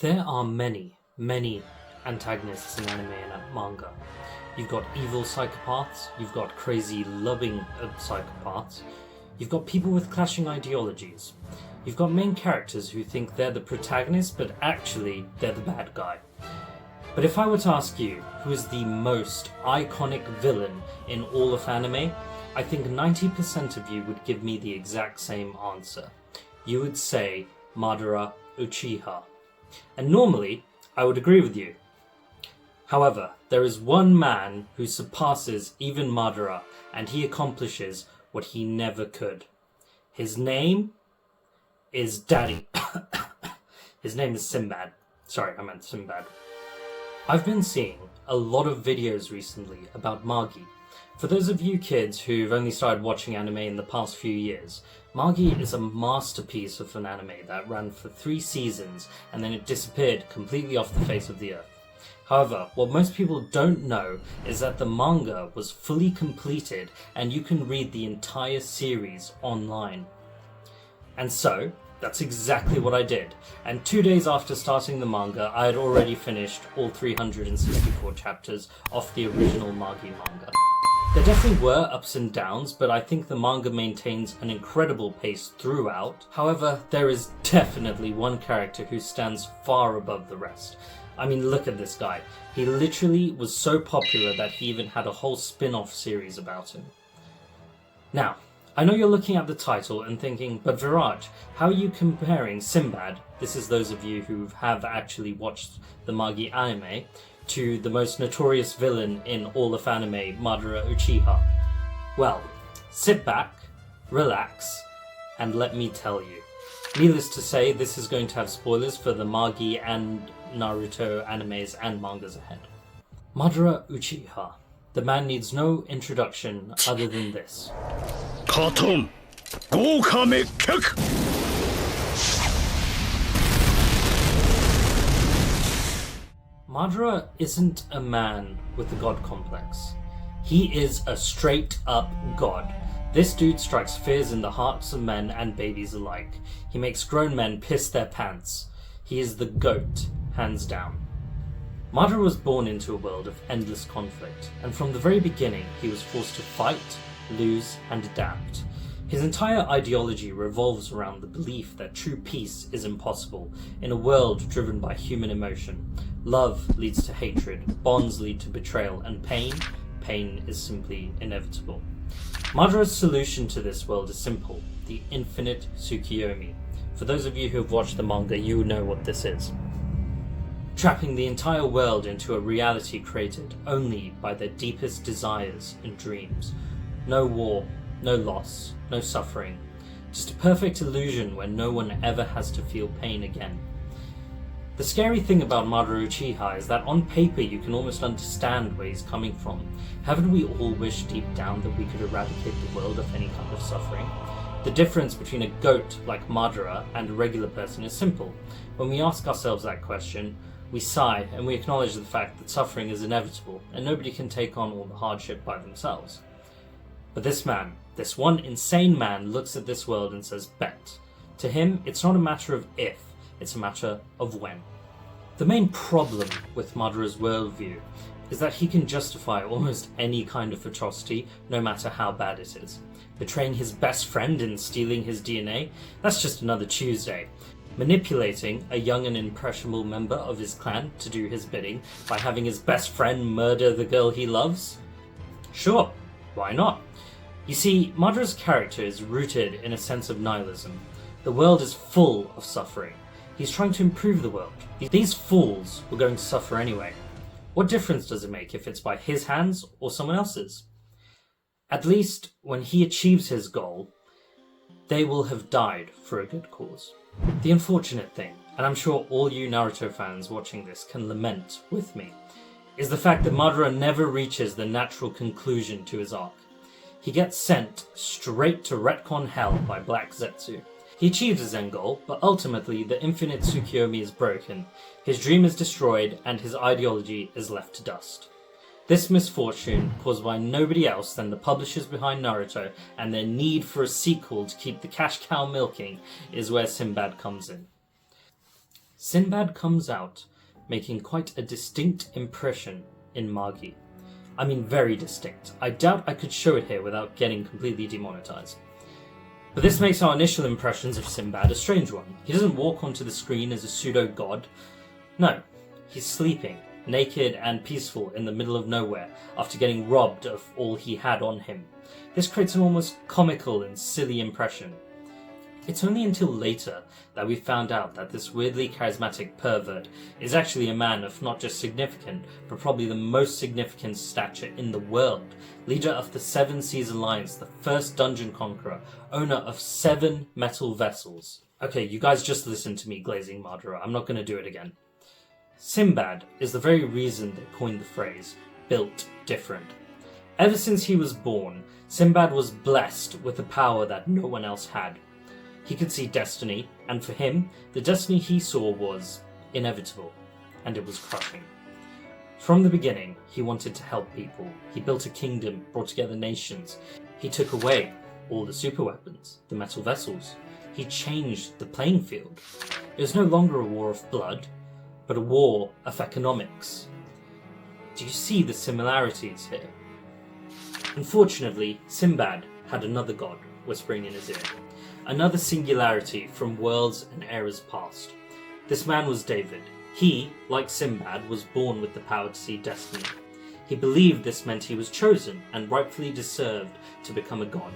There are many, many antagonists in anime and manga. You've got evil psychopaths, you've got crazy, loving psychopaths, you've got people with clashing ideologies, you've got main characters who think they're the protagonist but actually they're the bad guy. But if I were to ask you who is the most iconic villain in all of anime, I think 90% of you would give me the exact same answer. You would say Madara Uchiha. And normally, I would agree with you. However, there is one man who surpasses even Madara, and he accomplishes what he never could. His name is Daddy. His name is Sinbad. Sorry, I meant Sinbad. I've been seeing a lot of videos recently about Magi. For those of you kids who've only started watching anime in the past few years, Magi is a masterpiece of an anime that ran for 3 seasons and then it disappeared completely off the face of the earth. However, what most people don't know is that the manga was fully completed and you can read the entire series online. And so, that's exactly what I did. And 2 days after starting the manga, I had already finished all 364 chapters of the original Magi manga. There definitely were ups and downs, but I think the manga maintains an incredible pace throughout. However, there is definitely one character who stands far above the rest. I mean, look at this guy. He literally was so popular that he even had a whole spin-off series about him. Now, I know you're looking at the title and thinking, but Viraj, how are you comparing Sinbad, this is those of you who have actually watched the Magi anime, to the most notorious villain in all of anime, Madara Uchiha? Well, sit back, relax, and let me tell you. Needless to say, this is going to have spoilers for the Magi and Naruto animes and mangas ahead. Madara Uchiha. The man needs no introduction other than this. Katon, Gokame Kek! Madara isn't a man with a god complex. He is a straight up god. This dude strikes fears in the hearts of men and babies alike. He makes grown men piss their pants. He is the GOAT, hands down. Madara was born into a world of endless conflict, and from the very beginning he was forced to fight, lose, and adapt. His entire ideology revolves around the belief that true peace is impossible in a world driven by human emotion. Love leads to hatred, bonds lead to betrayal, and pain is simply inevitable. Madara's solution to this world is simple, the infinite Tsukuyomi. For those of you who have watched the manga, you know what this is. Trapping the entire world into a reality created only by their deepest desires and dreams. No war, no loss, no suffering. Just a perfect illusion where no one ever has to feel pain again. The scary thing about Madara Uchiha is that on paper you can almost understand where he's coming from. Haven't we all wished deep down that we could eradicate the world of any kind of suffering? The difference between a goat like Madara and a regular person is simple. When we ask ourselves that question, we sigh and we acknowledge the fact that suffering is inevitable and nobody can take on all the hardship by themselves. But this man, this one insane man, looks at this world and says bet. To him, it's not a matter of if, it's a matter of when. The main problem with Madara's worldview is that he can justify almost any kind of atrocity, no matter how bad it is. Betraying his best friend and stealing his DNA? That's just another Tuesday. Manipulating a young and impressionable member of his clan to do his bidding by having his best friend murder the girl he loves? Sure, why not? You see, Madara's character is rooted in a sense of nihilism. The world is full of suffering. He's trying to improve the world. These fools were going to suffer anyway. What difference does it make if it's by his hands or someone else's? At least, when he achieves his goal, they will have died for a good cause. The unfortunate thing, and I'm sure all you Naruto fans watching this can lament with me, is the fact that Madara never reaches the natural conclusion to his arc. He gets sent straight to retcon hell by Black Zetsu. He achieves his end goal, but ultimately the infinite Tsukuyomi is broken, his dream is destroyed, and his ideology is left to dust. This misfortune, caused by nobody else than the publishers behind Naruto and their need for a sequel to keep the cash cow milking, is where Sinbad comes in. Sinbad comes out, making quite a distinct impression in Magi. I mean, very distinct. I doubt I could show it here without getting completely demonetized. But this makes our initial impressions of Sinbad a strange one. He doesn't walk onto the screen as a pseudo-god. No, he's sleeping, naked and peaceful in the middle of nowhere after getting robbed of all he had on him. This creates an almost comical and silly impression. It's only until later that we found out that this weirdly charismatic pervert is actually a man of not just significant, but probably the most significant stature in the world. Leader of the 7 Seas Alliance, the first dungeon conqueror, owner of 7 metal vessels. Okay, you guys just listen to me glazing Madara, I'm not going to do it again. Sinbad is the very reason they coined the phrase, built different. Ever since he was born, Sinbad was blessed with a power that no one else had. He could see destiny, and for him, the destiny he saw was inevitable, and it was crushing. From the beginning, he wanted to help people. He built a kingdom, brought together nations. He took away all the super weapons, the metal vessels. He changed the playing field. It was no longer a war of blood, but a war of economics. Do you see the similarities here? Unfortunately, Sinbad had another god whispering in his ear. Another singularity from worlds and eras past. This man was David. He, like Sinbad, was born with the power to see destiny. He believed this meant he was chosen and rightfully deserved to become a god.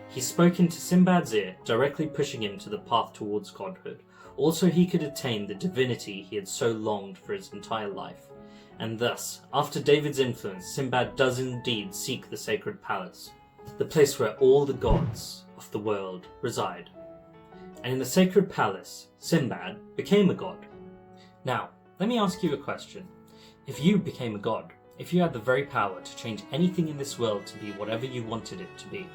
He spoke into Sinbad's ear, directly pushing him to the path towards godhood. Also, he could attain the divinity he had so longed for his entire life. And thus, after David's influence, Sinbad does indeed seek the sacred palace, the place where all the gods of the world reside. And in the sacred palace, Sinbad became a god. Now, let me ask you a question. If you became a god, if you had the very power to change anything in this world to be whatever you wanted it to be,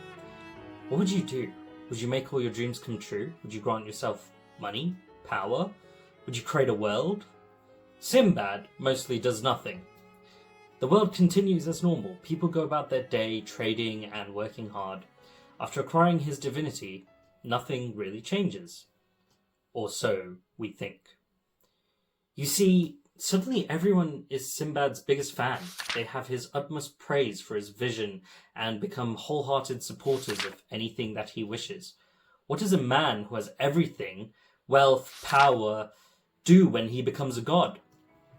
what would you do? Would you make all your dreams come true? Would you grant yourself money? Power? Would you create a world? Sinbad mostly does nothing. The world continues as normal. People go about their day trading and working hard. After acquiring his divinity, nothing really changes. Or so we think. You see, suddenly everyone is Sinbad's biggest fan. They have his utmost praise for his vision and become wholehearted supporters of anything that he wishes. What does a man who has everything, wealth, power, do when he becomes a god?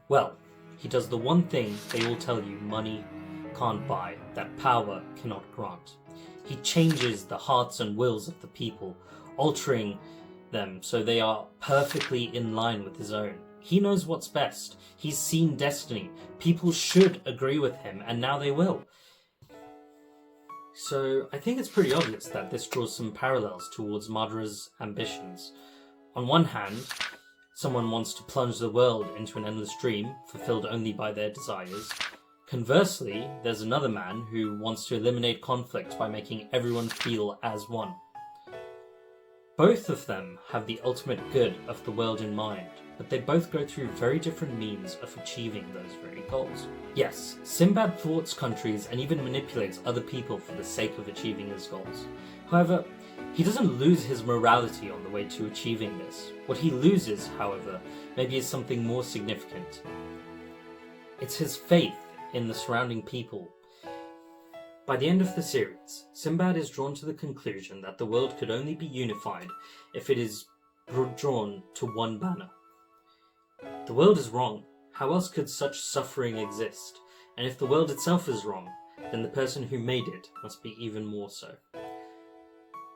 Well, he does the one thing they all tell you money can't buy, that power cannot grant. He changes the hearts and wills of the people, altering them so they are perfectly in line with his own. He knows what's best. He's seen destiny. People should agree with him, and now they will. So I think it's pretty obvious that this draws some parallels towards Madara's ambitions. On one hand, someone wants to plunge the world into an endless dream, fulfilled only by their desires. Conversely, there's another man who wants to eliminate conflict by making everyone feel as one. Both of them have the ultimate good of the world in mind, but they both go through very different means of achieving those very goals. Yes, Sinbad thwarts countries and even manipulates other people for the sake of achieving his goals. However, he doesn't lose his morality on the way to achieving this. What he loses, however, maybe is something more significant. It's his faith in the surrounding people. By the end of the series, Sinbad is drawn to the conclusion that the world could only be unified if it is drawn to one banner. The world is wrong. How else could such suffering exist? And if the world itself is wrong, then the person who made it must be even more so.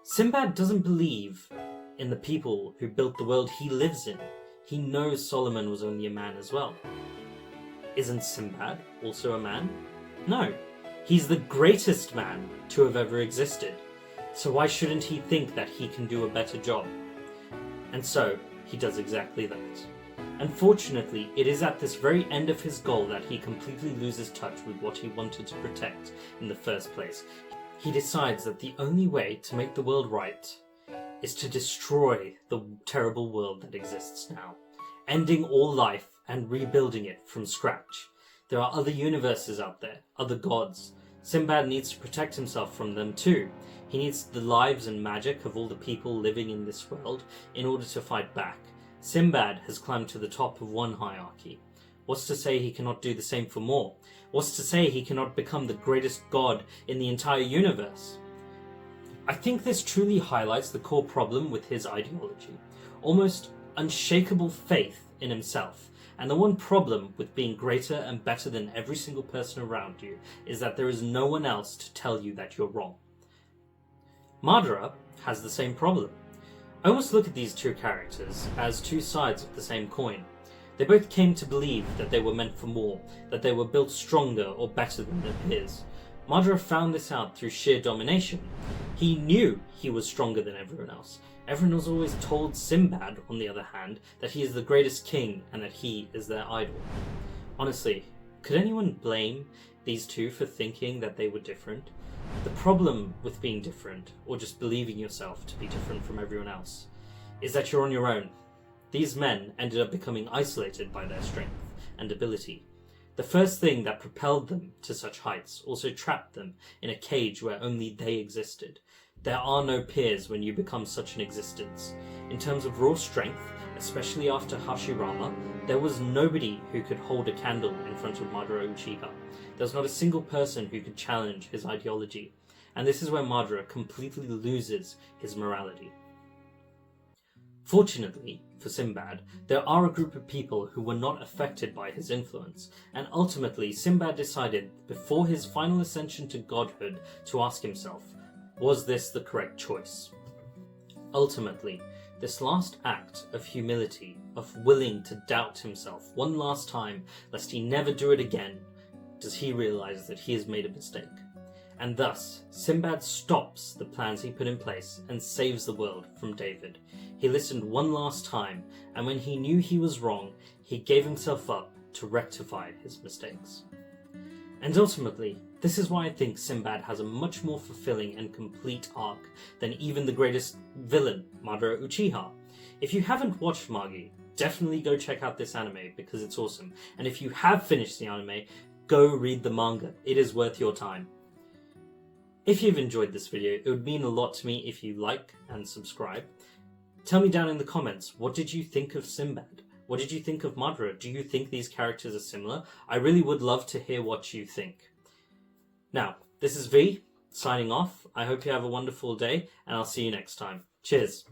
Sinbad doesn't believe in the people who built the world he lives in. He knows Solomon was only a man as well. Isn't Sinbad also a man? No. He's the greatest man to have ever existed. So why shouldn't he think that he can do a better job? And so, he does exactly that. Unfortunately, it is at this very end of his goal that he completely loses touch with what he wanted to protect in the first place. He decides that the only way to make the world right is to destroy the terrible world that exists now, ending all life and rebuilding it from scratch. There are other universes out there, other gods. Sinbad needs to protect himself from them too. He needs the lives and magic of all the people living in this world in order to fight back. Sinbad has climbed to the top of one hierarchy. What's to say he cannot do the same for more? What's to say he cannot become the greatest god in the entire universe? I think this truly highlights the core problem with his ideology. Almost unshakable faith in himself. And the one problem with being greater and better than every single person around you is that there is no one else to tell you that you're wrong. Madara has the same problem. I almost look at these two characters as two sides of the same coin. They both came to believe that they were meant for more, that they were built stronger or better than their peers. Madara found this out through sheer domination. He knew he was stronger than everyone else. Everyone was always told Sinbad, on the other hand, that he is the greatest king and that he is their idol. Honestly, could anyone blame these two for thinking that they were different? The problem with being different, or just believing yourself to be different from everyone else, is that you're on your own. These men ended up becoming isolated by their strength and ability. The first thing that propelled them to such heights also trapped them in a cage where only they existed. There are no peers when you become such an existence. In terms of raw strength, especially after Hashirama, there was nobody who could hold a candle in front of Madara Uchiha. There was not a single person who could challenge his ideology, and this is where Madara completely loses his morality. Fortunately for Sinbad, there are a group of people who were not affected by his influence, and ultimately Sinbad decided before his final ascension to godhood to ask himself, was this the correct choice? Ultimately, this last act of humility, of willing to doubt himself one last time lest he never do it again, does he realize that he has made a mistake. And thus, Sinbad stops the plans he put in place and saves the world from David. He listened one last time, and when he knew he was wrong, he gave himself up to rectify his mistakes. And ultimately, this is why I think Sinbad has a much more fulfilling and complete arc than even the greatest villain, Madara Uchiha. If you haven't watched Magi, definitely go check out this anime because it's awesome. And if you have finished the anime, go read the manga. It is worth your time. If you've enjoyed this video, it would mean a lot to me if you like and subscribe. Tell me down in the comments, what did you think of Sinbad? What did you think of Madara? Do you think these characters are similar? I really would love to hear what you think. Now, this is V, signing off. I hope you have a wonderful day, and I'll see you next time. Cheers.